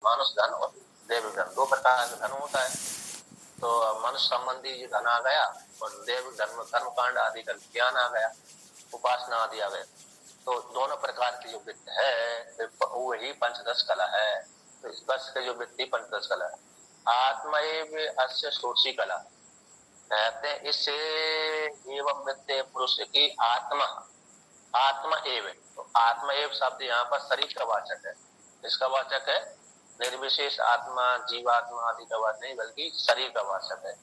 मानुष धन और दैविक धन, दो प्रकार का धन होता है। तो मनुष्य संबंधी जो धन आ गया और दैविक धन में कर्मकांड आदि का ज्ञान आ गया, उपासना आदि आ गया। तो दोनों प्रकार की जो वित्त है वही पंचदश कला है। तो इस वर्ष के जो वित्त पंचदश कला है। आत्मा अस्य षोडशी कला कहते हैं। इससे एवं वित्त पुरुष की आत्मा, आत्मा एव, तो आत्मा एव शब्द यहाँ पर शरीर का वाचक है। इसका वाचक है निर्विशेष आत्मा, जीवात्मा आदि का वाचक नहीं, बल्कि शरीर का वाचक है।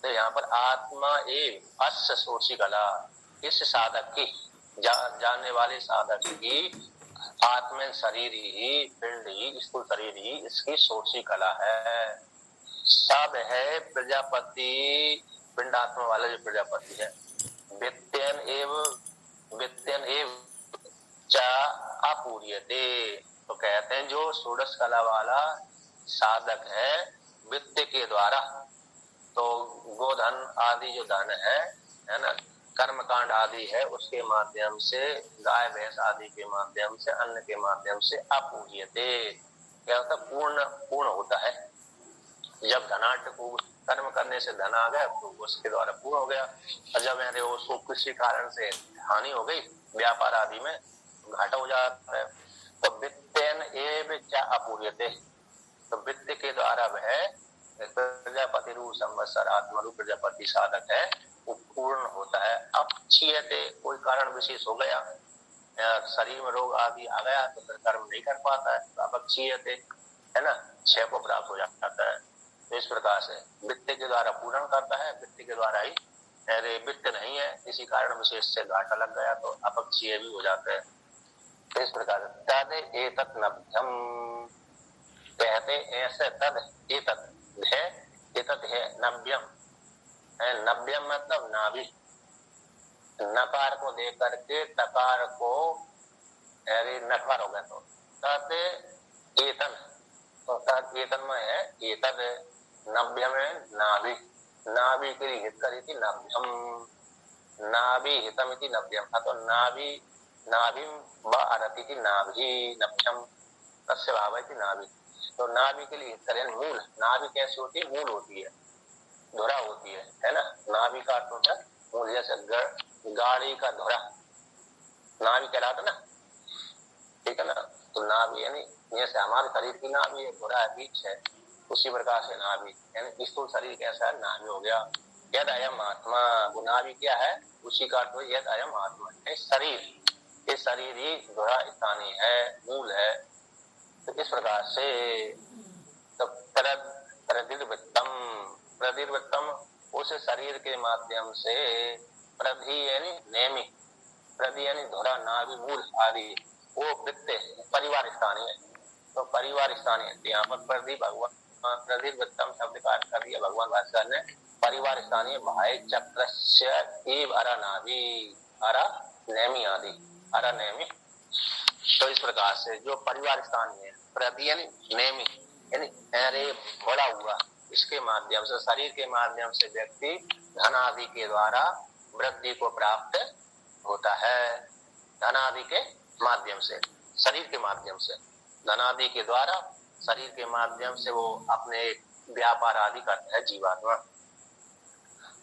तो यहाँ पर आत्मा एव अस्य षोडशी कला, इस साधक की, जानने वाले साधक की आत्म शरीर ही, पिंड ही, स्थूल शरीर ही इसकी षोडशी कला है। सब है प्रजापति, पिंडात्मा वाला जो प्रजापति है। वित्तेन एव चा अपूर्यते, तो कहते हैं जो षोडश कला वाला साधक है वित्त के द्वारा, तो गोधन आदि जो धन है ना, कर्मकांड आदि है, उसके माध्यम से, गाय भैंस आदि के माध्यम से, अन्न के माध्यम से अपूर्यते, क्या होता है, पूर्ण होता है। जब धनाढ्य को कर्म करने से धन आ गया तो उसके द्वारा पूर्ण हो गया, और जब यानी उसको किसी कारण से हानि हो गई व्यापार आदि में, घाटा हो जाता है। तो वित्तेन एव च अपूर्यते, तो वित्त के द्वारा वह प्रजापति रूप संवत्सर आत्मा रूप प्रजापति साधक है, वो पूर्ण होता है। अब क्षीयते, कोई कारण विशेष हो गया, शरीर में रोग आदि आ गया तो फिर कर्म नहीं कर पाता है, तो अब क्षीयते है ना, क्षय को प्राप्त हो जाता है। तो इस प्रकार से वित्त के द्वारा पूर्ण करता है, वित्त के द्वारा ही, अरे वित्त नहीं है किसी कारण विशेष से घाटा लग गया तो अपक्षीय भी हो जाता है। तो इस प्रकार से तद एतत् नभ्यम, कहते ऐसे तद एतत् है, एतत् है नभ्यम है, नभ्यम मतलब नाभि, नकार को दे करके तकार को अरे नकार हो गया, तो तद एतन, तो तद एतन में है एतद, नभ्यम है नाभि, नाभि के लिए हित करी थी नभ्यम, नाभि हितम इति नभ्यम, तो नाभि नाभिम व अरति थी नाभि नभ्यम, तस्य भाव है नाभि। तो नाभि के लिए हित करें मूल, नाभि कैसी होती है, मूल होती है, धुरा होती है ना, नाभि का अर्थ होता है मूल, जैसे गाड़ी का धुरा नाभि कहलाता ना, ठीक है ना। तो नाभि यानी जैसे हमारे शरीर की नाभि है, धुरा है, बीच है, उसी प्रकार से नाभि यानी स्थूल शरीर कैसा है, नाभि हो गया। यद अयम आत्मा, वो नाभि क्या है, उसी का अर्थ यद अयम आत्मा, शरीर, ये शरीर ही धुरा स्थानीय है, मूल है। तो इस प्रकार से तो प्रदीर्वृत्तम, प्रदीर्वृत्तम उस शरीर के माध्यम से, प्रधि यानी नेमी, प्रधि यानी धुरा, नाभि, मूल आदि, वो वृत्त परिवार स्थानीय है। तो परिवार स्थानीय, यहाँ पर प्रधि भगवान, प्रदीर्वृत्तम शब्द का अर्थ कर दिया भगवान भास्कर ने, परिवार स्थानीय भाई चक्रस्य एव अरा नाभि, अरा नेमी आदि, अरा नेमी। तो इस प्रकार से जो परिवार स्थानीय है, प्रधि यानी नेमी यानी अरे बड़ा हुआ, इसके माध्यम से, शरीर के माध्यम से व्यक्ति धन आदि के द्वारा वृद्धि को प्राप्त होता है। धन आदि के माध्यम से, शरीर के माध्यम से, धन आदि के द्वारा शरीर के माध्यम से वो अपने व्यापार आदि करता है जीवात्मा।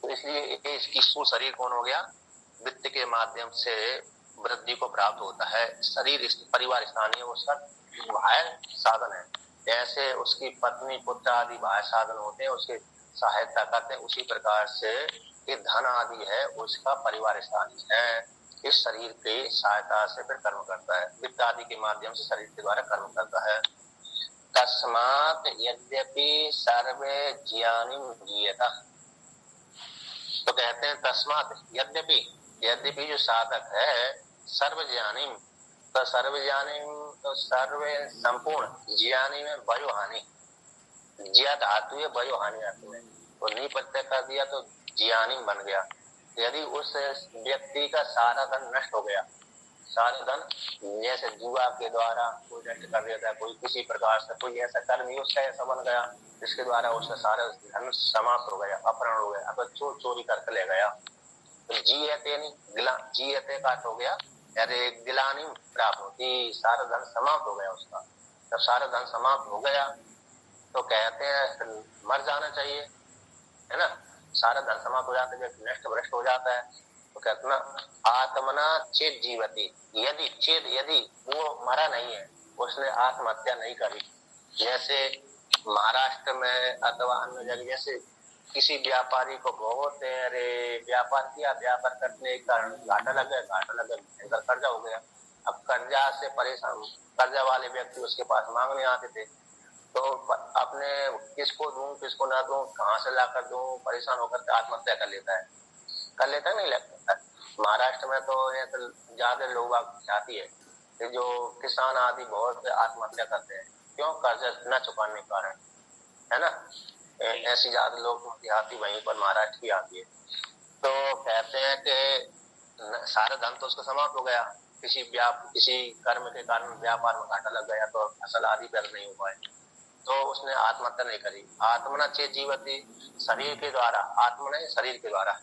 तो इसलिए इसकी स्थूल शरीर कौन हो गया, वित्त के माध्यम से वृद्धि को प्राप्त होता है। शरीर परिवार स्थानीय उसका बाह्य साधन है, जैसे उसकी पत्नी पुत्र आदि बाह्य साधन होते हैं, उसकी सहायता करते हैं, उसी प्रकार से ये धन आदि है उसका परिवार स्थानीय है, इस शरीर के सहायता से फिर कर्म करता है, वित्त आदि के माध्यम से शरीर के द्वारा कर्म करता है। तस्मात् यद्यपि सर्वे ज्ञानी जीयता, तो कहते हैं तस्मात् यद्यपि, यद्यपि जो साधक है सर्वज्ञानी, तो सर्वज्ञानी तो सर्व संपूर्ण, ज्ञानी में वयो हानि, ज्ञा धातु है, वयो हानि धातु है, तो नहीं प्रत्यय कर दिया तो ज्ञानी बन गया। यदि उस व्यक्ति का सारा धन नष्ट हो गया, सारा धन जैसे जुआ के द्वारा कोई नष्ट कर देता है, कोई किसी प्रकार से कोई ऐसा कर्म ही उसका ऐसा बन गया जिसके द्वारा उसका सारा धन समाप्त हो गया, अपहरण हो गया, अब चोर चोरी करके ले गया, तो जीयते नहीं, जीयते का हो गया, अरे गिलानी प्राप्त होती, सारा धन समाप्त हो गया उसका, जब सारा धन समाप्त हो गया तो कहते हैं मर जाना चाहिए, है ना। सारा धन समाप्त हो जाता है, जब नष्ट भ्रष्ट हो जाता है तो कहते ना आत्मना चेत जीवती, यदि वो मरा नहीं है, उसने आत्महत्या नहीं करी, जैसे महाराष्ट्र में अथवा अन्य जगह जैसे किसी व्यापारी को बहुत अरे व्यापार किया, व्यापार करने का घाटा लग गया, भयंकर कर्जा हो गया। अब कर्जा से परेशान, कर्जा वाले व्यक्ति उसके पास मांगने आते थे, तो अपने किसको दूं किसको ना दूं, कहाँ से लाकर दूं, परेशान होकर आत्महत्या कर लेता है नहीं लगता। महाराष्ट्र में तो ये तो ज्यादा लोग चाहती है कि जो किसान आदि बहुत आत्महत्या करते हैं, क्यों? कर्जा न चुकाने के कारण, है ना। ऐसी ज्यादा लोग की आती वहीं पर महाराष्ट्र की आती है। तो कहते हैं कि सारा धन तो उसका समाप्त हो गया, किसी कर्म के कारण व्यापार में घाटा लग गया, तो फसल आदि पैदा नहीं हो पाए, तो उसने आत्महत्या नहीं करी। आत्मना चेत जीवती, शरीर के द्वारा, आत्मा नहीं शरीर के द्वारा,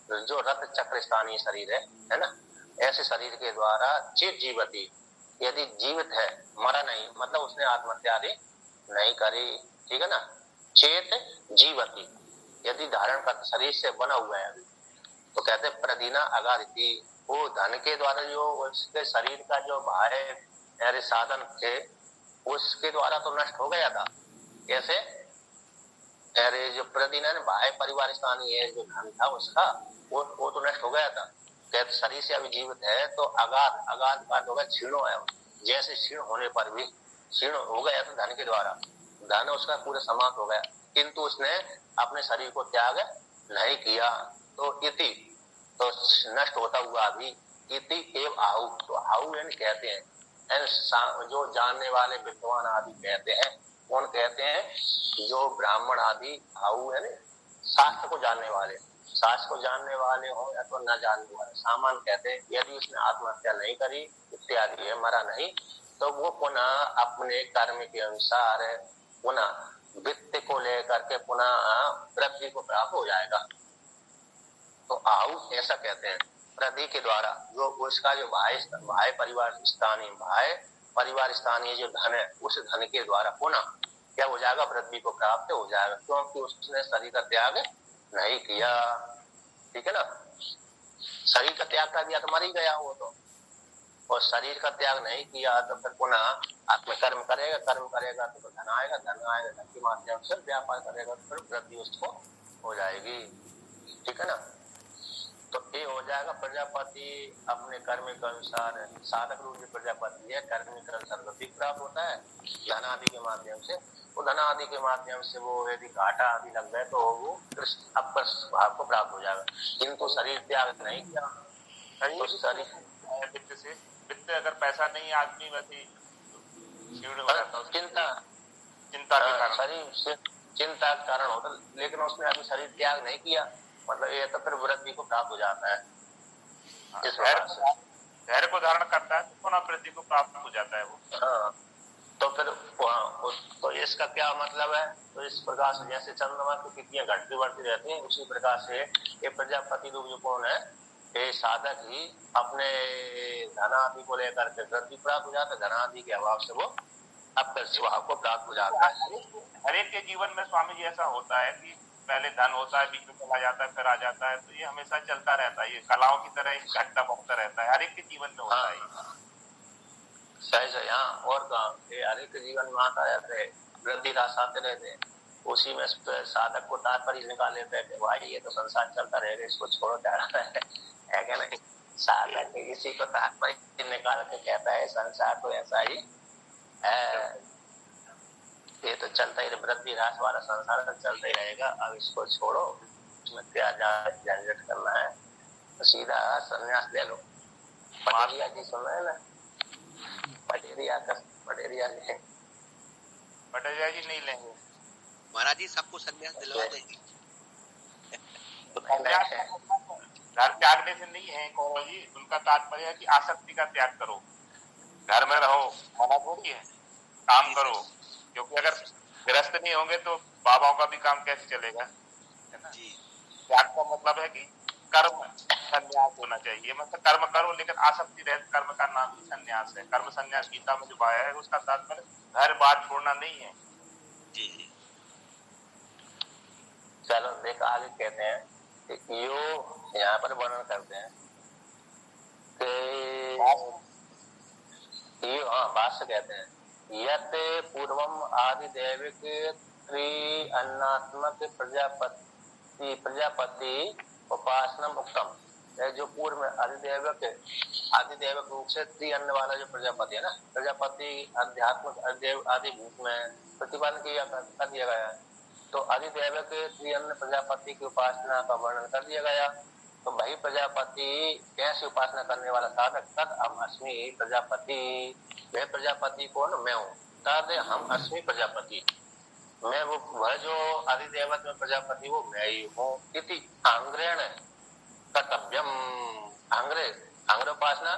जो रथ चक्र स्थानीय शरीर है ना, ऐसे शरीर के द्वारा चेत जीवती, यदि जीवित है, मरा नहीं, मतलब उसने आत्महत्या नहीं करी, ठीक है ना। चेत जीवती, यदि धारण कर शरीर से बना हुआ है अभी, तो कहते हैं प्रदीना अगारिति, वो धन के द्वारा जो उसके शरीर का जो बाह्य साधन थे उसके द्वारा तो नष्ट हो गया था। कैसे? अरे जो प्रदीना ने बाह्य परिवार स्थानीय है जो धन था उसका, वो तो नष्ट हो गया था। कहते शरीर से अभी जीवित है तो अगाध का होगा क्षीणो है, जैसे क्षीण होने पर भी क्षीण हो गया था धन के द्वारा, धन उसका पूरा समाप्त हो गया, किंतु उसने अपने शरीर को त्याग नहीं किया, तो इति, तो नष्ट होता हुआ भी इति एव आहु, तो आहु यानी कहते हैं जो जानने वाले विद्वान आदि कहते हैं, कौन कहते हैं? जो ब्राह्मण आदि आहु है ना, शास्त्र को जानने वाले, शास्त्र को जानने वाले हो या तो न जानने वाले, सामान्य कहते हैं यदि उसने आत्महत्या नहीं करी इत्यादि है, मरा नहीं, तो वो पुनः अपने कर्म के अनुसार पुनः वित्त को लेकर के पुनः वृद्धि को प्राप्त हो जाएगा। तो आहु ऐसा कहते हैं, वृद्धि के द्वारा जो उसका जो बाह्य परिवार स्थानीय जो धन है, उस धन के द्वारा पुनः क्या हो जाएगा? वृद्धि को प्राप्त हो जाएगा, क्योंकि उसने शरीर का त्याग नहीं किया, ठीक है ना। शरीर का त्याग कर दिया तो मर ही गया वो तो, और शरीर का त्याग नहीं किया तो फिर पुनः आत्मकर्म करेगा, कर्म करेगा तो धन आएगा, धन के माध्यम से व्यापार करेगा तो फिर वृद्धि उसको हो जाएगी, ठीक है ना। तो ये हो जाएगा प्रजापति अपने कर्म के अनुसार, साधक रूप जो प्रजापति है कर्म के अनुसार वृद्धि प्राप्त होता है धन आदि के माध्यम से। वो धन आदि के माध्यम से वो यदि घाटा आदि लग गए तो वो अपर भाव को प्राप्त हो जाएगा, किंतु शरीर त्याग नहीं किया तो शरीर वित्त से, वित्त अगर पैसा नहीं आदमी वैसे चिंता के कारण, शरीर चिंता के कारण होता, लेकिन उसने अभी शरीर त्याग नहीं किया, मतलब ये तो फिर वृद्धि को प्राप्त हो जाता है। धैर्य को धारण करता है तो पुनः वृद्धि को प्राप्त हो जाता है वो। हाँ, तो फिर तो इसका क्या मतलब है? तो इस प्रकार से जैसे चंद्रमा की तिथियां घटती बढ़ती रहती हैं, उसी प्रकार से ये प्रजापति लोग जो कौन है, ये साधक ही अपने धनादि को लेकर के वृद्धि प्राप्त हो जाता है, धनादि के अभाव से वो अपने स्वभाव को प्राप्त हो जाता है। हर एक के जीवन में स्वामी जी ऐसा होता है कि पहले धन होता है, बीच में चला जाता है, फिर आ जाता है, तो ये हमेशा चलता रहता है, ये कलाओं की तरह घटता बढ़ता रहता है, हर एक के जीवन में होता है। सही हाँ, और हर एक के जीवन में आता रहते है, वृद्धि रास आते रहते हैं, उसी में साधक को तात्पर्य निकाल लेते हैं कि भाई ये तो संसार चलता रहेगा, इसको छोड़ो क्या रहा है क्या नहीं। साधक इसी को तात्पर्य निकाल के कहता है संसार तो ऐसा ही है, ये तो चलता ही, वृद्धि ह्रास वाला संसार तक चलता ही रहेगा, अब इसको छोड़ो, इसमें क्या झंझट करना है, तो सीधा संन्यास ले लो। पटेरिया जी सुना है ना, पटेरिया जी नहीं लेंगे महाराज जी, सबको संन्यास दिलवा देंगे। घर त्यागने से नहीं है कौरव जी, उनका तात्पर्य है कि आसक्ति का त्याग करो, घर में रहो, मना थोड़ी है, काम करो, क्योंकि अगर गृहस्थ नहीं होंगे तो बाबाओं का भी काम कैसे चलेगा, है ना। त्याग का मतलब है कि कर्म संन्यास होना चाहिए, मतलब कर्म करो लेकिन आसक्ति रहित कर्म का नाम ही संन्यास है। कर्म संन्यास गीता में जो पाया है उसका तात्पर्य घर बार छोड़ना नहीं है। जी जी। चलो देख आगे कहते हैं कि यो यहाँ पर वर्णन करते हैं कि यो, हाँ, भाष्य कहते हैं यत पूर्वम आदि दैविक त्रि अन्नात्मक प्रजापति उपासनम उत्तम। जो पूर्व में आदिदेवक रूप से त्रिअन्न वाला जो प्रजापति है ना, प्रजापति अध्यात्मक आदि भूत में प्रतिपादन कर दिया गया है। तो अधिदेवक त्रिअन्न प्रजापति की उपासना का वर्णन कर दिया गया। तो भाई प्रजापति कैसे उपासना करने वाला साधक, तद हम अस्मि प्रजापति, वह प्रजापति कौन, मैं हूँ। तद हम अस्मि प्रजापति, मैं वह जो अधिदेवत में प्रजापति वो मैं ही हूँ। इति आंग्रेण कर्तव्यम, आंग्र उपासना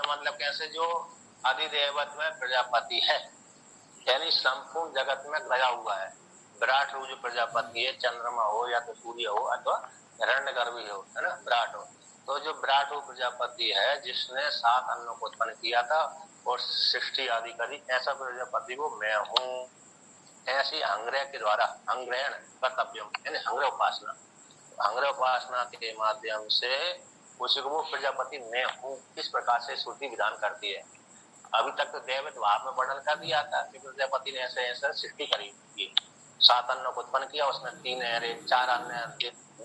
मतलब कैसे, जो अधिदेवत में प्रजापति है यानी संपूर्ण जगत में गया हुआ है। विराट रूप जो प्रजापति है, चंद्रमा हो या तो सूर्य हो अथवा हिरण्यगर्भी हो, है ना, विराट हो। तो जो विराट रूप प्रजापति है जिसने 7 अन्नों को उत्पन्न किया था और सृष्टि आदि करी, ऐसा प्रजापति वो मैं हूँ। ऐसी अंग्रह के द्वारा, अंग्रहण कर्तव्यम यानी अंग्रह उपासना के माध्यम से उसी को वो प्रजापति मैं हूँ इस प्रकार से श्रुति विधान करती है। अभी तक तो दैवत भाव में वर्णन कर दिया था कि प्रजापति ने ऐसे ऐसे सृष्टि करी, 7 अन्नों को उत्पन्न किया, उसमें 4 अन्न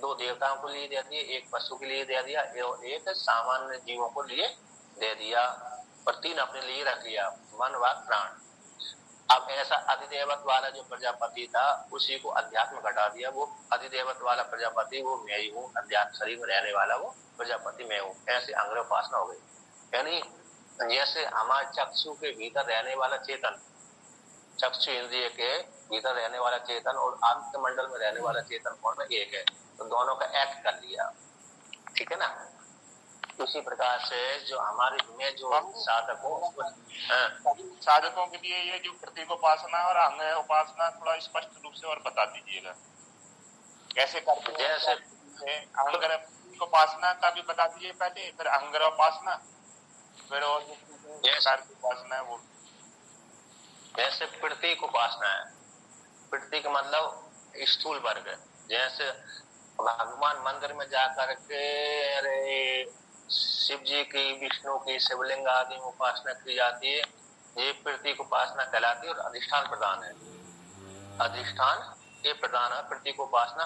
2 देवताओं को लिए दे दिए, 1 पशु के लिए दे दिया और 1 सामान्य जीवों को लिए दे दिया और 3 अपने लिए रख लिया, मन व प्राण। अब ऐसा अधिदेवत वाला जो प्रजापति था उसी को अध्यात्म घटा दिया। वो अधिदेवत वाला प्रजापति वो मैं ही हूँ, अध्यात्म शरीर में रहने वाला वो प्रजापति मैं हूँ। ऐसे अंग्रह उपासना हो गई। यानी जैसे हमारे चक्षु के भीतर रहने वाला चेतन, चक्षु इंद्रिय के भीतर रहने वाला चेतन और आदित्य मंडल में रहने वाला चेतन कौन है, एक है। तो दोनों का एक्ट कर लिया, ठीक है ना। उसी प्रकार से जो हमारे में जो साधक हो, साधकों के लिए ये जो प्रतीक उपासना और अंग्रह उपासना थोड़ा स्पष्ट रूप से और बता दीजिएगा कैसे करते हैं। जैसे अंग्रह उपासना का भी बता दीजिए पहले, फिर अंग्रह उपासना, फिर और प्रकार की उपासना है वो। जैसे प्रतीक उपासना है, प्रतीक मतलब स्थूल वर्ग। जैसे भगवान मंदिर में जाकर के अरे शिव जी की, विष्णु की, शिवलिंग आदि उपासना की जाती है, ये प्रतीक उपासना कहलाती है। और अधिष्ठान प्रदान है, अधिष्ठान ये प्रदान है, प्रतीक उपासना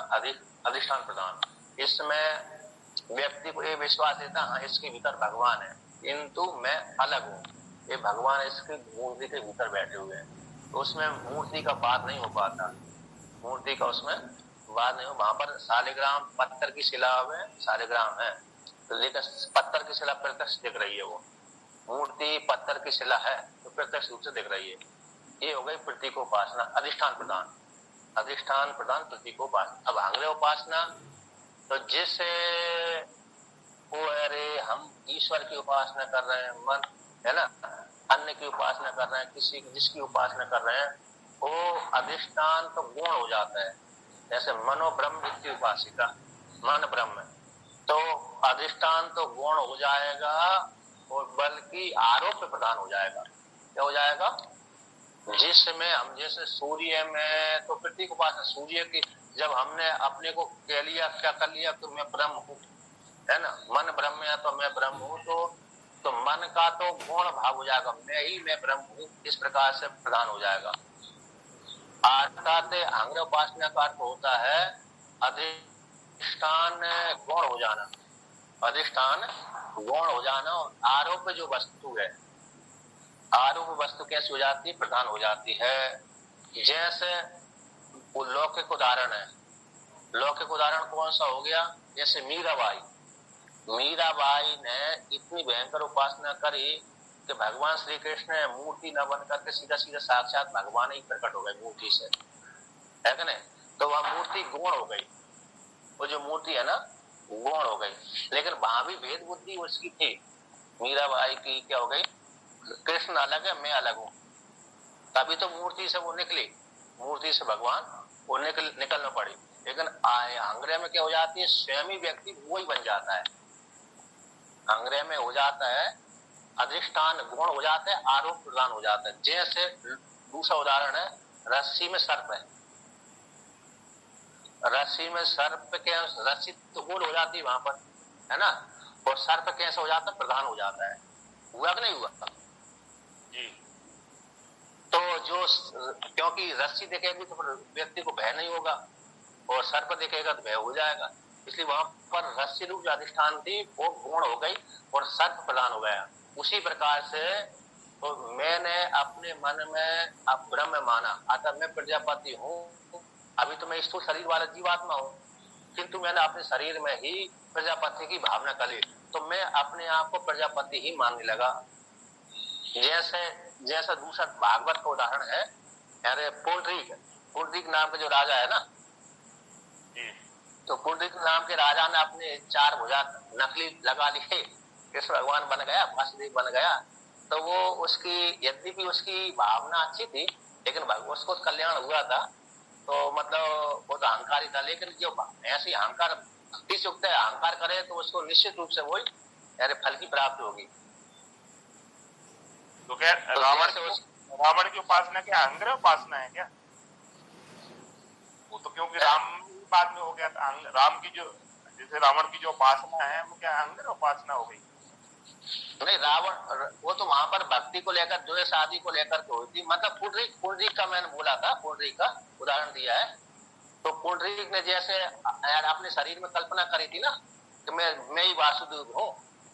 अधिष्ठान प्रदान। इसमें व्यक्ति को ये विश्वास देता हाँ इसके भीतर भगवान है किंतु मैं अलग हूँ, ये भगवान इसकी मूर्ति के भीतर बैठे हुए हैं। तो उसमें मूर्ति का बात नहीं हो पाता, मूर्ति का उसमें बात नहीं हो। वहां पर शालिग्राम पत्थर की शिला में शालिग्राम है, तो लेकिन पत्थर की शिला प्रत्यक्ष दिख रही है, वो मूर्ति पत्थर की शिला है तो प्रत्यक्ष रूप से दिख रही है। ये हो गई प्रतीकोपासना, अधिष्ठान प्रदान, अधिष्ठान प्रदान प्रतीकोपासना। अब अंग्रह उपासना तो जिससे वो अरे हम ईश्वर की उपासना कर रहे हैं, मन है ना, अन्य की उपासना कर रहे हैं, किसी जिसकी उपासना कर रहे हैं, वो अधिष्ठान तो गुण हो जाता है। जैसे मनो ब्रह्म वित्ती उपासिका, मन ब्रह्म, तो अधिष्ठान तो गुण हो जाएगा और बल्कि आरोप प्रदान हो जाएगा। क्या हो जाएगा, जिसमें हम जैसे सूर्य में तो प्रतीक उपासना, सूर्य की जब हमने अपने को कह लिया, क्या कर लिया, तो मैं ब्रह्म हूँ, है ना, मन ब्रह्म है तो मैं ब्रह्म हूँ, तो मन का तो गुण भाव हो जाएगा, मैं ब्रह्म हूँ, इस प्रकार से प्रदान हो जाएगा। अर्थात अंग्रह उपासना का अर्थ होता है अधिष्ठान गुण हो जाना, अधिष्ठान गुण हो जाना। और आरोप जो वस्तु है, आरोप वस्तु कैसे हो जाती है, प्रधान हो जाती है। जैसे वो लौकिक उदाहरण है, लौकिक उदाहरण कौन सा हो गया, जैसे मीराबाई, मीराबाई ने इतनी भयंकर उपासना करी कि भगवान श्री कृष्ण ने मूर्ति न बन करके सीधा सीधा साक्षात भगवान ही प्रकट हो गए मूर्ति से, है कि नहीं। तो वह मूर्ति गुण हो गई, वो जो मूर्ति है ना गुण हो गई। लेकिन वहां भी भेद बुद्धि उसकी थी, मीराबाई की क्या हो गई, कृष्ण अलग है मैं अलग हूँ, तभी तो मूर्ति से वो निकली, मूर्ति से भगवान वो निकलना पड़ी। लेकिन अंग्रेह में क्या हो जाती है, स्वयं ही व्यक्ति वो ही बन जाता है। अंग्रेह में हो जाता है अधिष्ठान गुण हो जाता है, आरोप प्रदान हो जाता है। जैसे दूसरा उदाहरण है, रस्सी में सर्प है, रस्सी में सर्प के रस्सी तो गोल हो जाती है वहां पर, है ना, और सर्प कैसे हो जाता है, प्रधान हो जाता है। हुआ कि नहीं हुआ जी। तो जो क्योंकि रस्सी देखेगी तो व्यक्ति को भय नहीं होगा, और सर्प देखेगा तो भय हो जाएगा, इसलिए वहां पर रस्सी रूप जो अधिष्ठान थी वो गुण हो गई और सर्प प्रधान हो गया। उसी प्रकार से तो मैंने अपने मन में अब ब्रह्म माना, अतः मैं प्रजापति हूँ। अभी तो मैं स्थूल शरीर वाला जीवात्मा हूँ, किंतु मैंने अपने शरीर में ही प्रजापति की भावना कर ली, तो मैं अपने आप को प्रजापति ही मानने लगा। जैसा दूसरा भागवत का उदाहरण है, अरे पुंडरीक नाम के जो राजा है ना, तो पुंडरीक नाम के राजा ने अपने 4 भुजा नकली लगा लिए, कृष्ण भगवान बन गया, वासुदेव बन गया। तो वो उसकी यद्यपि उसकी भावना अच्छी थी, लेकिन उसको कल्याण हुआ था, तो मतलब वो तो अहंकारी था। लेकिन जो ऐसी अहंकार भक्ति से युक्त है, अहंकार करे तो उसको निश्चित रूप से वही अरे फल की प्राप्ति होगी। तो क्या रावण की उपासना क्या अंग्रह उपासना है क्या? वो तो क्योंकि राम बाद में हो गया था, राम की जो जैसे रावण की जो उपासना है वो क्या अंग्रह उपासना हो गई? नहीं, रावण वो तो वहां पर भक्ति को लेकर द्वेष आदि को लेकर तो हुई थी। मतलब पुंडरीक का मैंने बोला था, पुंडरीक का उदाहरण दिया है। तो पुंडरीक ने जैसे अपने शरीर में कल्पना करी थी ना कि मैं ही वासुदेव हूँ,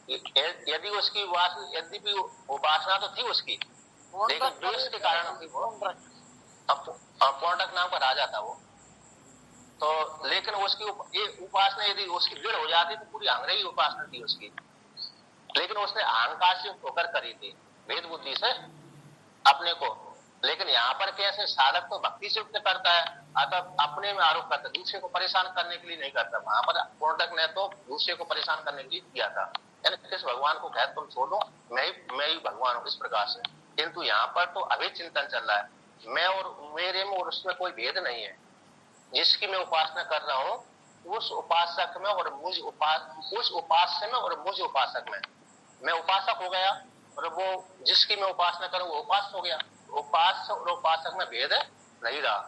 यदि उसकी यद्यपि उपासना तो थी उसकी, लेकिन द्वेष के कारण थी वो। पौंडक नाम का राजा था वो, तो लेकिन उसकी उपासना यदि उसकी दृढ़ हो जाती तो पूरी अंग्रेजी उपासना थी उसकी, लेकिन उसने अहंकार से होकर करी थी, भेद बुद्धि से अपने को। लेकिन यहाँ पर कैसे साधक तो भक्ति से युक्त करता है, अतः अपने में आरोप करता है, दूसरे को परेशान करने के लिए नहीं करता। वहां पर पौंडक ने तो दूसरे को परेशान करने के लिए किया था, यानी किस भगवान को कहते तुम छोड़ो, मैं ही भगवान हूँ, इस प्रकार से। किंतु यहाँ पर तो अभी चिंतन चल रहा है, मैं और मेरे में और उसमें कोई भेद नहीं है। जिसकी मैं उपासना कर रहा हूँ उस उपासक में और मुझ उस उपास्य में और मुझ उपासक में, मैं उपासक हो गया और वो जिसकी मैं उपासना करूं वो उपास हो गया। उपास्य और उपासक में भेद नहीं रहा,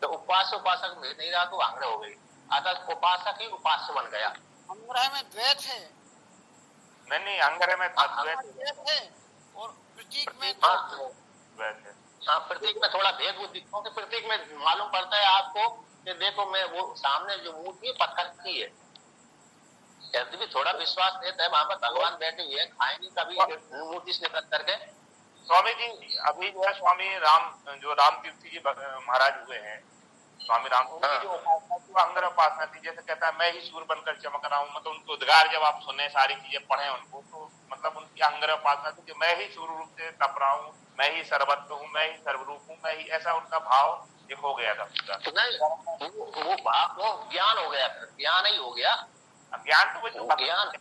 तो उपास्य उपासक में भेद नहीं रहा तो अंग्रह हो गई, अतः उपासक ही उपास्य बन गया। अंग्रह में द्वैत है, नहीं अंग्रह में द्वैत है और प्रतीक में द्वैत है। हाँ, प्रतीक में थोड़ा भेद बुद्धि, क्योंकि प्रतीक में मालूम पड़ता है आपको कि देखो मैं वो सामने जो मूर्ति पत्थर की है, यदि भी थोड़ा विश्वास देता है वहां पर भगवान बैठे हुए हैं, खाए नहीं कभी मूर्ति से निकल करके। स्वामी जी अभी जो है स्वामी राम तीर्थ जी महाराज हुए हैं, स्वामी राम उनकी जो उपासना थी वो अंग्रह उपासना थी। जैसे कहता है मैं ही सूर्य बनकर चमक रहा हूँ, मतलब उनके उद्गार जब आप सुने, सारी चीजें पढ़े उनको, तो मतलब उनकी अंग्रह उपासना थी कि मैं ही सूर्य रूप से तप रहा हूँ, मैं ही सर्वत्र हूँ, मैं ही सर्वरूप हूँ, मैं ही, ऐसा उनका भाव एक हो गया था पूरा। नहीं, वो भाव वो ज्ञान हो गया, ज्ञान ही हो गया, ज्ञान तो वो ज्ञान।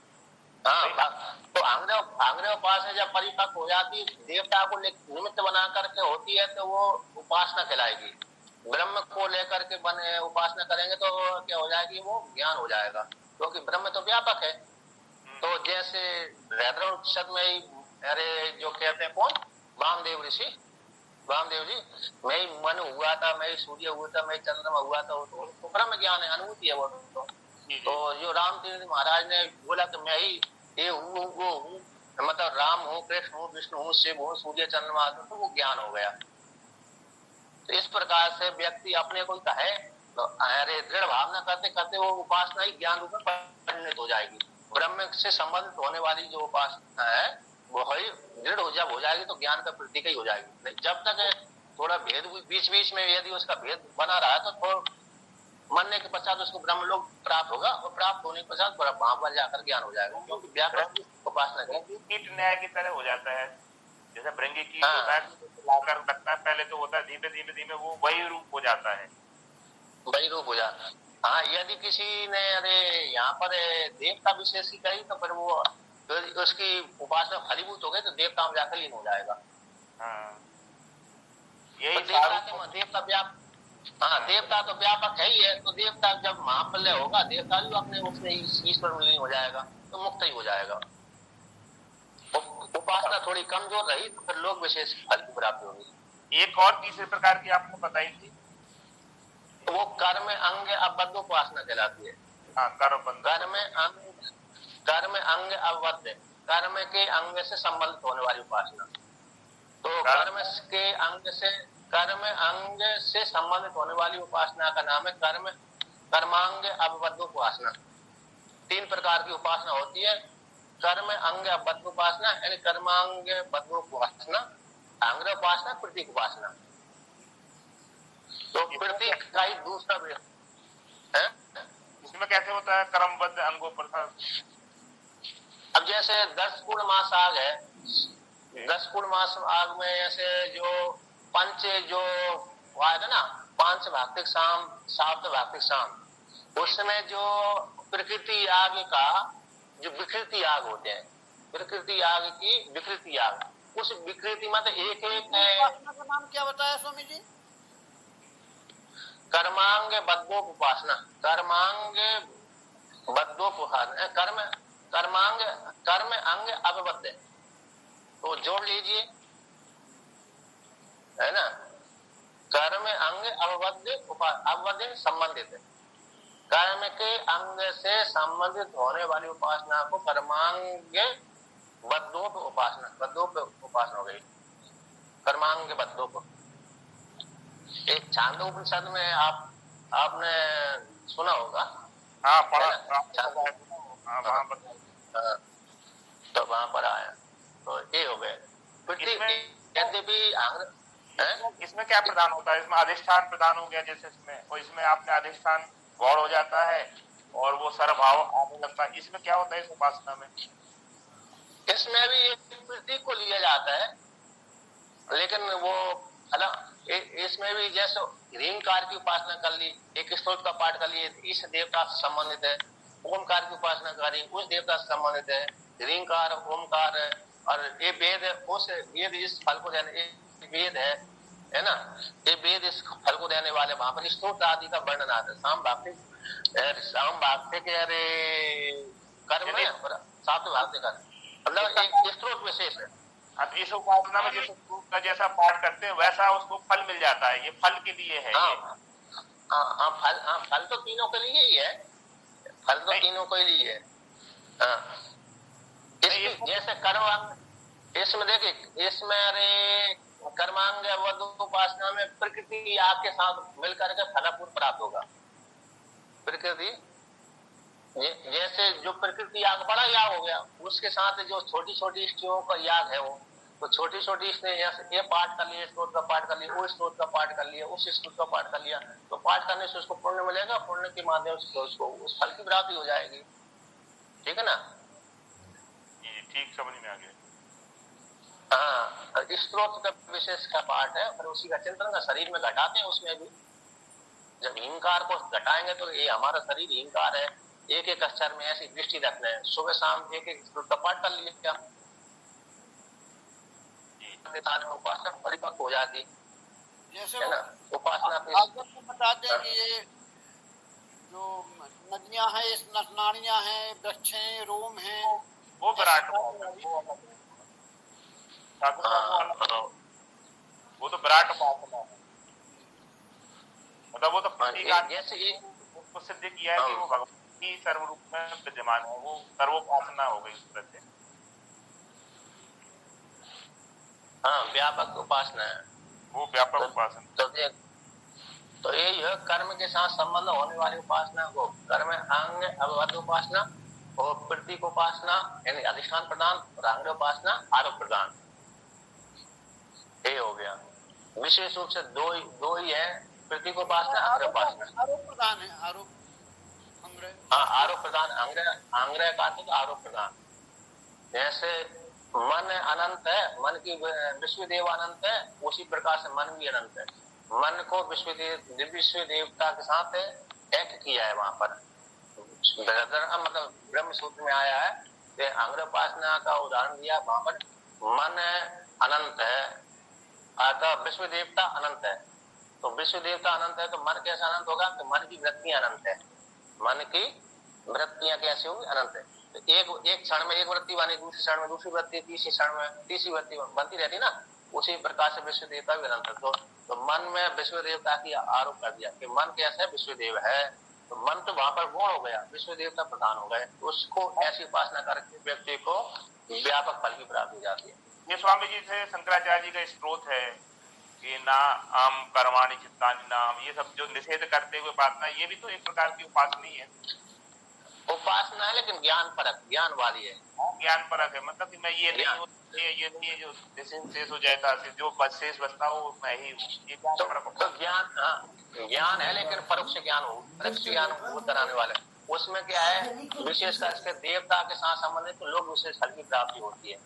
हाँ, तो अंग्रह उपासना जब परिपक्व हो जाती, देवता को निमित्त बना करके होती है, तो वो उपासना कहलाएगी। ब्रह्म को लेकर के बने उपासना करेंगे तो क्या हो जाएगी, वो ज्ञान हो जाएगा, क्योंकि ब्रह्म तो व्यापक है। तो जैसे रहद्र में ही अरे जो कहते हैं कौन, वामदेव ऋषि, वामदेव जी, मैं ही मन हुआ था, मैं ही सूर्य हुआ था, मैं ही चंद्रमा हुआ था, तो ब्रह्म ज्ञान है, अनुभूति है वो। तो जो राम तीर्थ महाराज ने बोला कि मैं ही ये हूँ वो हूँ, मतलब राम हूँ, कृष्ण हूँ, विष्णु हूँ, शिव हूँ, सूर्य चंद्रमा, तो वो ज्ञान हो गया। तो इस प्रकार से व्यक्ति अपने को कहे तो अरे दृढ़ भावना करते करते वो उपासना ही ज्ञान रूप में परिणत हो जाएगी। ब्रह्म से संबंधित होने वाली जो उपासना है वो ही दृढ़ जब हो जाएगी तो ज्ञान का प्रतीक ही हो जाएगी। जब तक थोड़ा भेद बीच बीच में यदि उसका भेद बना रहा है तो थोड़ा मरने के पश्चात उसको ब्रह्म लोक प्राप्त होगा, और प्राप्त होने के पश्चात वहां पर जाकर ज्ञान हो जाएगा, क्योंकि व्याकरण उपासना कीट न्याय की तरह हो जाता है। जैसे भृंगी कीट होता है, लाकर रखता है, पहले तो होता है, धीमे धीमे धीमे वो वही रूप हो जाता है, वही रूप हो जाता है। हाँ, यदि किसी ने अरे यहाँ पर देवता विशेष की कही तो फिर वो तो उसकी उपासना फलीभूत हो गई तो देवता में जाकर लीन हो जाएगा। हाँ। यही देवता हाँ, देवता तो व्यापक है ही है, तो देवता जब महाप्रलय होगा, देवता भी अपने उसमें ईश्वर में लीन हो जाएगा, तो मुक्त ही हो जाएगा। उपासना थोड़ी कमजोर रही तो फिर लोग विशेष फल की प्राप्ति होगी। एक और तीसरे प्रकार की आपने बताई थी, तो वो कर्म अंग अबद्ध उपासना कहलाती है। हाँ, कर्म अंग अबद्ध, कर्म के अंग से संबंधित होने वाली उपासना। तो कर्म अंग से संबंधित होने वाली उपासना का नाम है कर्मांग अबद्ध उपासना। 3 प्रकार की उपासना होती है, कर्म अंग अबद्ध उपासना यानी कर्मांग बद्ध उपासना, अंग उपासना, प्रतीक उपासना। तो प्रतीक का ही दूसरा है। इसमें कैसे होता है कर्मबद्ध अंगों पर? अब जैसे 10 पूर्णमास आग है, 10 पूर्णमास आग में ऐसे जो पंच जो आएगा ना, 5 भाक्तिक शाम, 7 भाक्तिक शाम, उसमें जो प्रकृति आग का जो विकृति आग होते हैं, प्रकृति आग की विकृति आग, उस विकृति मतलब एक उपासना का नाम क्या बताया स्वामी जी? कर्मांग बद्धोपासना, कर्मांग बद्धोपासना, कर्म अंग अबद्ध, तो जोड़ लीजिए, है ना। कर्म अंग अबद्ध संबंधित है, कर्म के अंग से संबंधित होने वाली उपासना को कर्मांग बद्धोप उपासना हो गई, कर्मांग बद्धोप। एक छांदोपनिषद में आपने सुना होगा। हाँ, पढ़ा। तो वहां पर आया, तो ये हो गए। इसमें क्या प्रदान होता है? इसमें अधिष्ठान प्रदान हो गया जैसे इसमें, और इसमें आपने अधिष्ठान गौड़ हो जाता है और वो सर्वभाव आने लगता है। इसमें क्या होता है इस उपासना में? इसमें भी एक प्रतीक को लिया जाता है, लेकिन वो इसमें भी जैसे ह्रींकार की उपासना कर ली, एक स्तोत्र का पाठ कर लिए, इस देवता से संबंधित है। ओमकार की उपासना करी, उस देवता से संबंधित है। ह्रींकार, ओमकार और ये वेद, उस वेद इस फल को देने, वेद है ना, ये वेद इस फल को देने वाले, वहां पर स्तोत्र आदि का वर्णन आता है। शाम भागते के अरे कर्म है, सात भागते कर, मतलब एक स्त्रोत विशेष है। अब इस उपासना में जैसे का जैसा पाठ करते हैं वैसा उसको फल मिल जाता है, ये फल के लिए है। फल तो तीनों के लिए ही है, फल तो तीनों के लिए है। जैसे कर्मांग, इसमें देखिए, इसमें अरे कर्मांग उपासना में प्रकृति आग के साथ मिलकर के फलपूर्ण प्राप्त होगा। प्रकृति जैसे जो प्रकृति याग बड़ा याग हो गया, उसके साथ जो छोटी छोटी स्त्रियों का याग है, वो तो छोटी छोटी ये पाठ कर लिए, स्त्रोत्र का पाठ कर लिया, वो स्त्रोत्र का पाठ कर लिया, उस स्त्रोत्र का पाठ कर लिया, तो पाठ करने से उसको पुण्य मिलेगा, पुण्य के माध्यम से उसको उस फल की प्राप्ति हो जाएगी। ठीक है ना? ठीक, समझ में आ गया। हाँ, स्त्रोत्र का विशेष का पाठ है, और उसी का चिंतन का शरीर में घटाते हैं। उसमें भी जब हिंकार को घटाएंगे तो ये हमारा शरीर हिंकार है, एक एक अक्षर में ऐसी दृष्टि रखना है। सुबह शाम एक एक स्त्रोत्र का पाठ कर लिया, उपासना परिपक्व हो जाती जैसे है ना। उपासना भागवत में बताते हैं कि ये जो नदियां हैं, इस नाड़ियां हैं, वृक्ष हैं, रोम हैं, वो विराट, वो तो विराट उपासना है, मतलब वो तो जैसे उसको सिद्ध किया है कि वो भगवान की सर्वरूप में विद्यमान है, वो सर्वोपासना हो गई उस तरह से। हाँ, व्यापक उपासना है वो, व्यापक उपासना। तो यही है, कर्म के साथ संबंध होने वाली उपासना को कर्म अंग अवबद्ध उपासना, और प्रतीक उपासना यानी अधिष्ठान प्रदान, और अंग उपासना आरोप प्रदान। ये हो गया। विशेष रूप से दो ही है, प्रतीक उपासना, अंग उपासना। आरोप प्रदान है, आरोप आरोप प्रदान, अंग्रह का अर्थ आरोप प्रदान। जैसे मन अनंत है, मन की विश्वदेव अनंत है, उसी प्रकार से मन भी अनंत है। मन को विश्व देवता के साथ एक किया है वहां पर, मतलब ब्रह्म सूत्र में आया है कि अंग्र उपासना का उदाहरण दिया। वहां पर मन अनंत है, अतः विश्व देवता अनंत है, तो विश्व देवता अनंत है तो मन कैसे अनंत होगा? कि मन की वृत्तियां अनंत है। मन की वृत्तियां कैसे होगी? अनंत है। तो एक क्षण में एक वृत्ति बनी, दूसरे क्षण में दूसरी वृत्ति, तीसरे क्षण में तीसरी वृत्ति बनती रहती ना। उसी प्रकार से विश्व देवता भी अनंत है। तो मन में विश्व देवता की आरोप कर दिया कि मन कैसे विश्व देव है। तो मन तो वहां पर गुण हो गया, विश्व देवता प्रधान हो गए। उसको ऐसी उपासना करके व्यक्ति को व्यापक फल की प्राप्ति हो जाती है। ये स्वामी जी से शंकराचार्य जी का स्त्रोत है कि ना आम कर्माणि चित्तानि नाम, ये सब जो निषेध करते हुए उपासना, ये भी तो एक प्रकार की उपासना ही है। उपासना है लेकिन ज्ञान परक, ज्ञान वाली है। ज्ञान परक है, मतलब कि मैं ये नहीं हूँ, ये नहीं है जो शेष हो जाता है, जो शेष बचता हो मैं ही हूँ, ये तो ज्ञान, हाँ ज्ञान है लेकिन परोक्ष ज्ञान हो, परोक्ष ज्ञान वो कराने वाले। उसमें क्या है, विशेषकर इसके देवता के साथ संबंधित तो लोग विशेष फल की प्राप्ति होती है।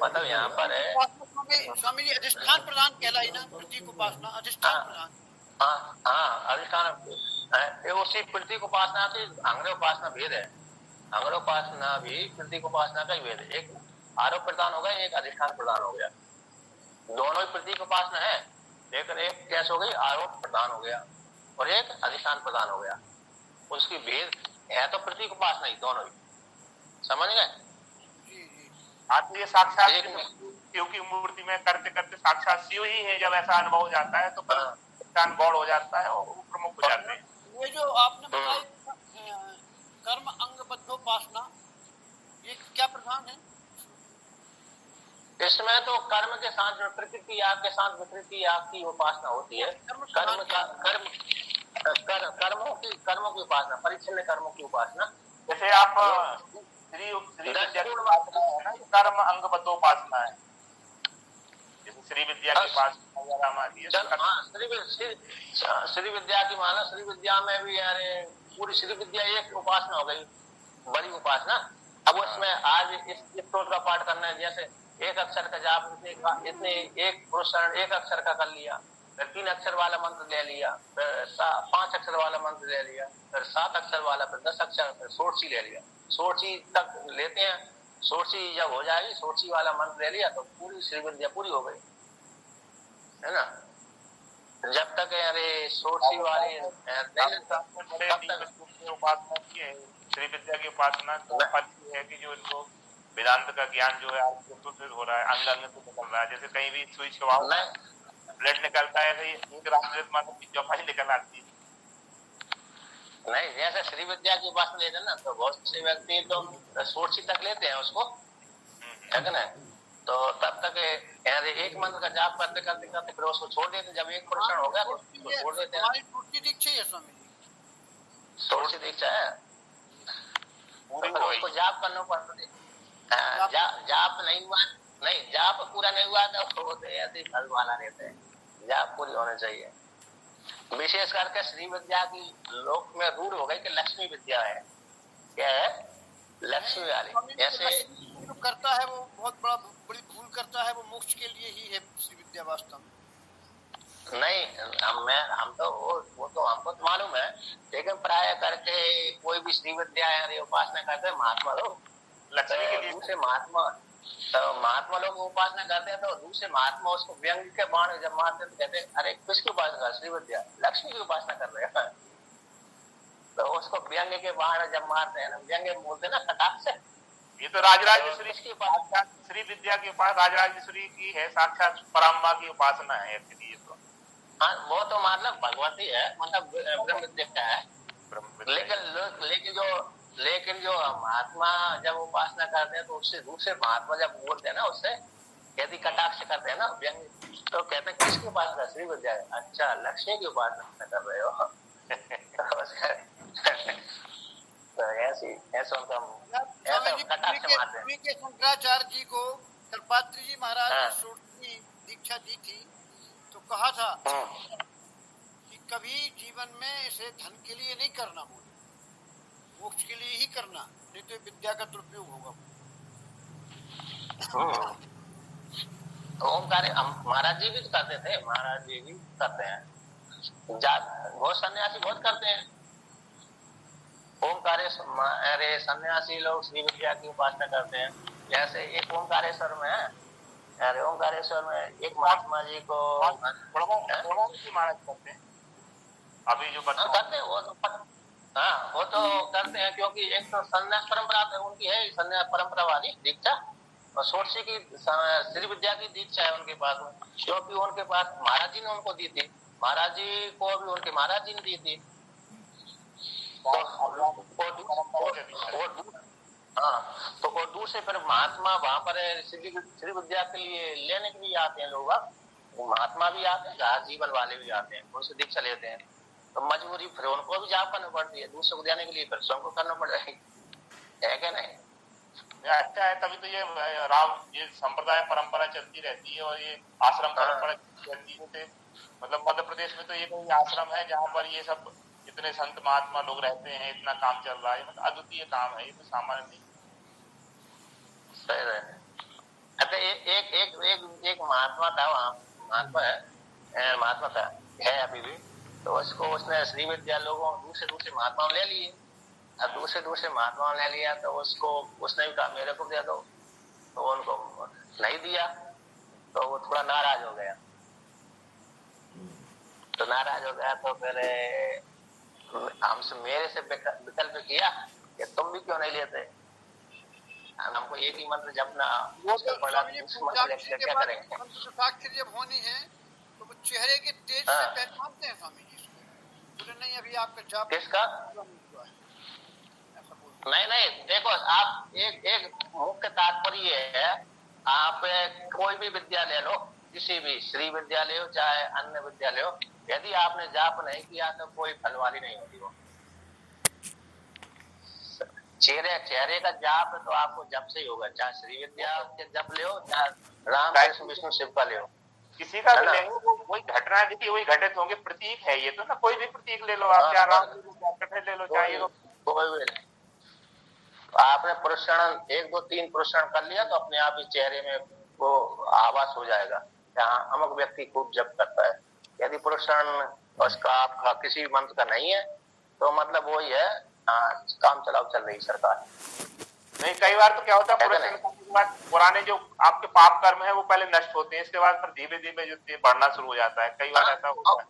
मतलब यहाँ पर है स्वामी जी अधिष्ठान प्रदान कहलाई ना, प्रतीक उपासना अधिष्ठान प्रदान। हाँ अधिष्ठान उसी प्रतीक उपासना की अंग्र उपासना भेद है। अंग्र उपासना भी प्रतीक उपासना का ही भेद है। एक आरोप प्रदान हो गया, एक अधिष्ठान प्रदान हो गया। दोनों ही प्रतीक उपासना है, लेकिन एक कैसे हो गई, आरोप प्रदान हो गया और एक अधिष्ठान प्रदान हो गया। उसकी भेद है तो प्रतीक उपासना ही दोनों ही, समझ गए? आप ये साक्षात शिव की मूर्ति में करते करते साक्षात शिव ही है, जब ऐसा अनुभव हो जाता है तो ज्ञान गौड़ हो जाता है और प्रमुख हो जाते हैं। ये जो आपने बताया कर्म अंगबद्धोपासना, ये क्या प्रधान है? इसमें तो कर्म के साथ जो प्रकृति याग के साथ विकृति याग की उपासना होती है। कर्मों की उपासना, परिच्छिन्न कर्मों की उपासना। जैसे आप श्री विद्या की उपासना है ना, कर्म अंगबद्धोपासना है। जैसे श्री विद्या के पास श्री विद्या की माना, श्री विद्या में भी यार पूरी श्री विद्या एक उपासना हो गई, बड़ी उपासना। अब उसमें आज इस स्त्रोत्र का पाठ करना है, जैसे एक अक्षर का जाप इतने एक पुरुष एक अक्षर का कर लिया, फिर 3 अक्षर वाला मंत्र ले लिया, फिर 5 अक्षर वाला मंत्र ले लिया, फिर 7 अक्षर वाला, फिर 10 अक्षर, फिर सोरची ले लिया। सोरची तक लेते हैं, सोरची जब हो जाएगी, सोरची वाला मंत्र ले लिया तो पूरी श्री विद्या पूरी हो गई, है ना। जब तक अरे सोरची वाली उपासना की है, श्री विद्या की उपासना तो फल है कि जो इनको वेदांत का ज्ञान जो है हो रहा है, अंग अंग से निकल रहा है। जैसे कहीं भी सुई छुआओ ब्लड निकलता है, ऐसे एक रामचरित मानस की चौपाई निकल आती है। नहीं, जैसे श्री विद्या की उपासना लेते हैं ना, तो बहुत से व्यक्ति तो सोरची तक लेते हैं उसको, है ना। तो तब तक एक मंत्र का जाप करते करते करते फिर उसको छोड़ देते। जब एक पोर्शन हो गया तो छोड़ देते हैं। सोरची दीक्षा है स्वामी जी, सोरची दीक्षा है, तो उसको जाप करना पड़ता है। जाप नहीं हुआ, नहीं जाप पूरा नहीं हुआ तो ऐसे फल वाला रहते हैं। जाप पूरी होनी चाहिए। विशेष करके श्री विद्या की लोक में रूढ़ हो गई कि लक्ष्मी विद्या है। क्या है? लक्ष्मी वाली। ऐसे जो करता है वो बहुत बड़ी भूल करता है, वो मोक्ष के लिए ही है श्री विद्या वास्तव में। नहीं, हम तो वो तो हमको तो मालूम है, लेकिन प्राय करके कोई भी श्री विद्या उपासना करते हैं महात्मा लोग, लक्ष्मी के लिए दूसरे महात्मा लोग उपासना करते हैं, तो दूसरे महात्मा उसको व्यंग के बाण जब मारते तो कहते हैं अरे किसकी उपासना? श्री विद्या, लक्ष्मी की उपासना कर रहे हैं। तो उसको व्यंग के बाण जब मारते हैं ना, व्यंग बोलते ना कटाक्ष से। ये तो राजराजेश्वरी की उपासना, श्री विद्या की उपासना राजराजेश्वरी की है, साक्षात पराम्बा की उपासना है एक्चुअली। ये तो हाँ, वो तो मतलब भगवती है, मतलब ब्रह्म विद्या है। लेकिन जो महात्मा जब उपासना करते हैं तो उससे दूसरे महात्मा जब बोलते हैं ना, उससे यदि कटाक्ष करते हैं ना व्यंग, तो कहते हैं किसकी उपासना? श्री विद्या है। अच्छा, लक्ष्मी की उपासना कर रहे हो। तो ऐसा उनका कटाक्ष मारते हैं। शंकराचार्य जी को कल्पात्री जी महाराज ने सोरची दीक्षा दी थी, तो कहा था कि कभी जीवन में इसे धन के लिए नहीं करना, बोले मोक्ष के लिए ही करना, नहीं तो विद्या का दुरुपयोग होगा। ओमकार महाराज जी भी करते थे, महाराज जी भी करते हैं, बहुत सन्यासी बहुत करते हैं। ओमकारेश्वर सन्यासी लोग श्री विद्या की उपासना करते हैं। जैसे एक ओमकारेश्वर में अरे ओंकारेश्वर में एक महात्मा जी को की महाराज करते हैं अभी जो बच्चे करते हैं वो तो वो तो करते हैं, क्योंकि एक तो संन्यास परंपरा तो उनकी है, संन्यास परंपरा वाली दीक्षा, और सोर्सी की श्री विद्या की दीक्षा है उनके पास में, क्योंकि उनके पास महाराज जी ने उनको दी थी, महाराज जी को भी उनके महाराज जी ने दी थी। तो वो दूसरे फिर महात्मा वहां पर श्री विद्या के लिए लेने के लिए आते हैं लोग, महात्मा भी आते हैं, जहाज जीवन वाले भी आते हैं, उनसे दीक्षा लेते हैं, तो मजबूरी फिर उनको भी जॉब करनी पड़ती है, दूसरे को देने के लिए फिर स्वयं को करना पड़ रहा है क्या नहीं? अच्छा है, तभी तो ये संप्रदाय परंपरा चलती रहती है और ये आश्रम परंपरा चलती है। मतलब मध्य प्रदेश में तो ये कोई आश्रम है जहाँ पर ये सब इतने संत महात्मा लोग रहते हैं, इतना काम चल रहा है, मतलब अद्वितीय काम है, ये तो सामान्य नहीं। सही है। अच्छा एक महात्मा था वहाँ, महात्मा था, है अभी भी, तो उसने श्री विद्या लोगों दूसरे महात्मा ले लिए, अब दूसरे महात्मा ने लिया, तो उसने भी कहा मेरे को दे दो, तो उनको नहीं दिया, तो वो थोड़ा नाराज हो गया, तो फिर हमसे मेरे से विकल्प किया कि तुम भी क्यों नहीं लेते, हमको एक ही मंत्र जपना क्या करेंगे। साक्षी जब होनी है तो वो चेहरे के तेज से पहचानते हैं स्वामी जी, बोले नहीं अभी आपका जाप किसका नहीं देखो, आप एक मुख्य तात्पर्य है, आप कोई भी विद्या ले लो, किसी भी श्री विद्यालय हो चाहे अन्य विद्यालय हो, यदि आपने जाप नहीं किया तो कोई फल वाली नहीं होती वो। चेहरे का जाप तो आपको जप से ही होगा, चाहे श्री विद्या के जप ले हो, चाहे राम कृष्ण विष्णु शिव का ले हो, किसी का भी ले हो, वही घटना देखिए वही घटित होंगे, प्रतीक है ये तो ना, कोई भी प्रतीक ले लो आप, चाहे राम ले लो, चाहे कोई भी नहीं। आपने पुरुषण 1 2 3 पुरुषण कर लिया तो अपने आप ही चेहरे में वो आवाज हो जाएगा, जहाँ अमुक व्यक्ति खूब जप करता है। यदि पुरुषण उसका आपका किसी मंत्र का नहीं है तो मतलब वही है, काम चलाओ चल रही सरकार। नहीं, कई बार तो क्या होता है पुराने जो आपके पाप कर्म है वो पहले नष्ट होते हैं, इसके बाद फिर धीरे धीरे जो बढ़ना शुरू हो जाता है, कई बार ऐसा होता है।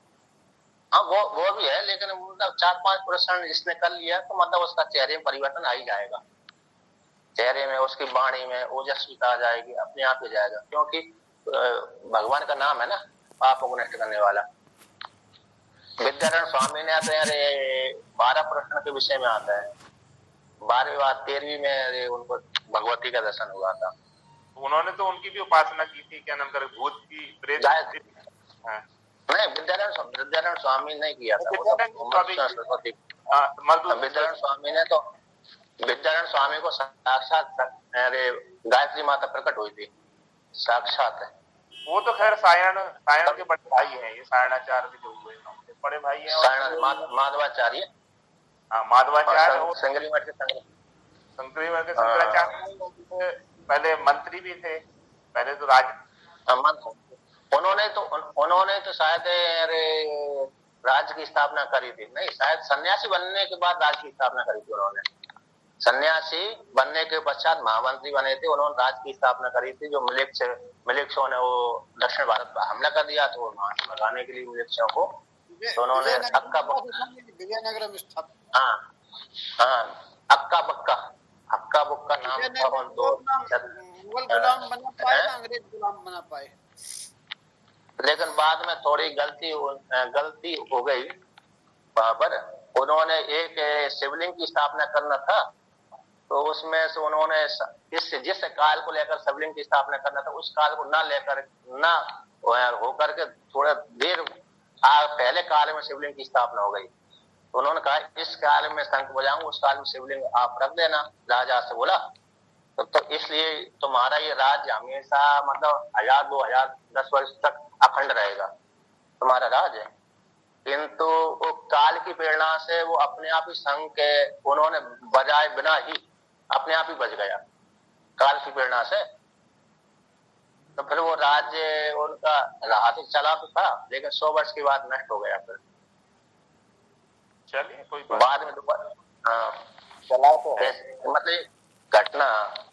हाँ वो भी है, लेकिन मतलब 4-5 पुरुषण जिसने कर लिया तो मतलब उसका चेहरे में परिवर्तन आ ही जाएगा, चेहरे में उसकी वाणी में ओजस्विता आ जाएगी, अपने आप ही जाएगा, क्योंकि भगवान का नाम है ना पापों को नष्ट करने वाला। विद्यारण स्वामी ने आते हैं 12 प्रश्न के विषय में आता है, 12वीं बात 13वीं में उनको भगवती का दर्शन हुआ था, उन्होंने तो उनकी भी उपासना की थी, क्या नाम कर भूत की प्रेत नहीं, विद्यारण स्वामी नहीं किया था, विद्यारण स्वामी को साक्षात गायत्री माता प्रकट हुई थी, साक्षात है वो तो। खैर सायण के बड़े भाई हैं, ये सायणाचार्य भी जो हुए बड़े भाई हैं, माधवाचार्य, माधवाचार्य संगरी मठ के शंकराचार्य पहले मंत्री भी थे, पहले तो उन्होंने तो शायद राज्य की स्थापना करी थी, नहीं शायद सन्यासी बनने के बाद राज्य की स्थापना करी थी उन्होंने, सन्यासी बनने के पश्चात महामंत्री बने थे, उन्होंने राज्य की स्थापना करी थी। जो मिलिक्सों ने वो दक्षिण भारत पर हमला कर दिया तो वहां से भगाने के लिए मिलिक्सों को, तो उन्होंने अक्का बक्का नाम मुगल गुलाम बना पाए, अंग्रेज गुलाम बना पाए, लेकिन बाद में थोड़ी गलती हो गई वहां पर। उन्होंने एक शिवलिंग की स्थापना करना था, तो उसमें से उन्होंने जिस काल को लेकर शिवलिंग की स्थापना करना था उस काल को ना होकर के थोड़ा देर पहले काल में शिवलिंग की स्थापना हो गई, तो उन्होंने कहा इस काल में शंख बजाऊं, उस काल में शिवलिंग आप रख देना, राजा से बोला। तो इसलिए तुम्हारा ये राज्य हमेशा मतलब 1000 2000 10 वर्ष तक अखंड रहेगा, तुम्हारा राज है। किंतु वो काल की प्रेरणा से वो अपने आप ही शंख उन्होंने बजाए बिना ही अपने आप ही बज गया, काल की प्रेरणा से। तो फिर वो राज्य उनका रहा तो चला तो था, लेकिन 100 वर्ष के बाद नष्ट हो गया। फिर चलिए कोई बाद में दोबारा चला तो मतलब घटना,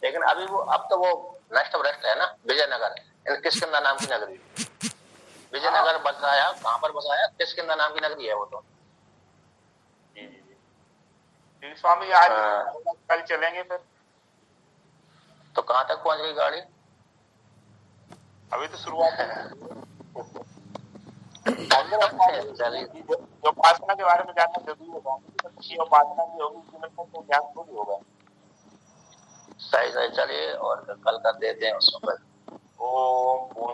लेकिन अभी वो अब तो वो नष्ट भ्रष्ट है ना विजयनगर, किष्किंधा नाम की नगरी, विजयनगर बसाया, कहाँ पर बसाया? किष्किंधा नाम की नगरी है वो तो। जी जी जी। ठीक स्वामी, आज कल चलेंगे फिर। तो कहाँ तक पहुंच गई गाड़ी? अभी तो शुरुआत है। चलिए, जो उपासना के बारे में जानना जरूरी होगा, अच्छी उपासना की होगी जीवन में तो ज्ञान थोड़ी होगा। सही सही, चलिए और कल कर देते हैं उसमें। ओम पूर्ण